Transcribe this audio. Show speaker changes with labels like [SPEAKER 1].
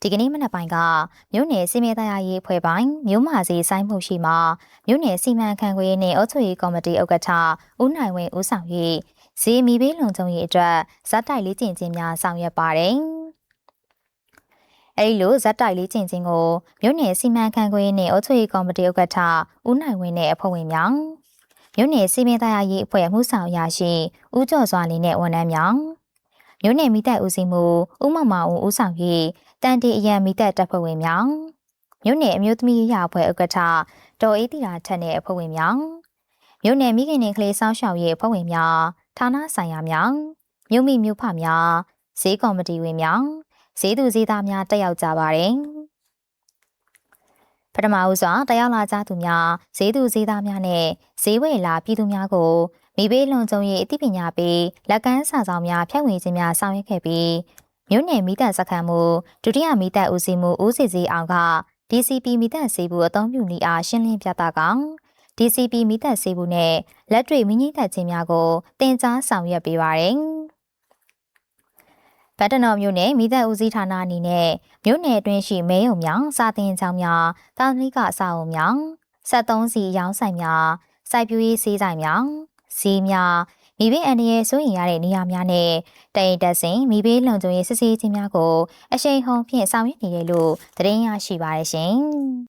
[SPEAKER 1] ဒီကနေ့မနက်ပိုင်းကမြို့နယ်စီမံတရားရေးအဖွဲ့ပိုင်းမြို့မစီဆိုင်မှုရှိမှာမြို့နယ်စီမံခန့်ခွဲရေးနဲ့အုပ်ချုပ်ရေးကော်မတီဥက္ကဋ္ဌဦးနိုင်ဝင်းဦးဆောင်၍ဇီမီဘေးလုံခြုံရေးအတွက်ဇက်တိုက်လေးကျင့်ခြင်းများဆောင်ရွက်ပါတယ်။အဲဒီလိုဇက်တိုက်လေးကျင့်ခြင်းကိုမြို့နယ်စီမံခန့်ခွဲရေးနဲ့အုပ်ချုပ်ရေးကော်မတီဥက္ကဋ္ဌဦးနိုင်ဝင်းနဲ့အဖွဲ့ဝင်များမြို့နယ်စီမံတရားရေးအဖွဲ့မှုဆောင်အရာရှိဦးကျော်စွာလင်းနဲ့ဝန်ထမ်းများမြို့နယ်မိသက်ဦးစီးမှုဦးမောင်မောင်ဦးဆောင်၍တန်တီအရန်မိသက်တပ်ဖွဲ့ဝင်များမြို့နယ်အမျိုးသမီးရေးရာအဖွဲ့ဥက္ကဋ္ဌဒေါ်အေးတီရာထက်နဲ့အဖွဲ့ဝင်များမြို့နယ်မိခင်နဲ့ကလေးစောင့်ရှောက်ရေးအဖွဲ့ဝင်များဌာနဆိုင်ရာများမြို့မိမြို့ဖများဈေးကော်မတီဝင်များဈေးသူဈေးသားများတက်ရောက်ကြပါတယ်ပထမဦးစွာတက်ရောက်လာကြသူများဈေးသူဈေးသားများနဲ့ဈေးဝယ်လာပြည်သူများကိုမိဘေးလုံခြုံရေးအသိပညာပေးလက်ကမ်းစာဆောင်များဖြန့်ဝေခြင်းများဆောင်ရွက်ခဲ့ပြီးမြို့နယ်မိသက်စခန်းမှုဒုတိယမိသက်ဦးစီးမှုဦးစီစီအောင်က DCP မိသက်စေဘူးအသုံးပြုနည်းအားရှင်းလင်းပြသကောင် DCP မိသက်စေဘူးနဲ့လက်တွေ့မိညှိသက်ခြင်းများကိုတင်ကြားဆောင်ရွက်ပေးပါတယ်။ဗတ်တနော်မြို့နယ်မိသက်ဦးစီးဌာနအနေနဲ့မြို့နယ်အတွင်းရှိမဲရုံများစာသင်ကျောင်းများတာဝနိကအဆောက်အုံများ73စီရောင်းဆိုင်များစိုက်ပျိုးရေးဆေးဆိုင်များဈေးများမိဘအန္တရာယ်စိုးရိမ်ရတဲ့နေရာများနဲ့တိုင်တက်စဉ်မိဘလုံခြုံရေးစစ်ဆေးခြင်းများကိုအရှိန်ဟုန်ဖြင့်ဆောင်ရွက်နေတယ်လို့သတင်းရရှိပါရရှင်။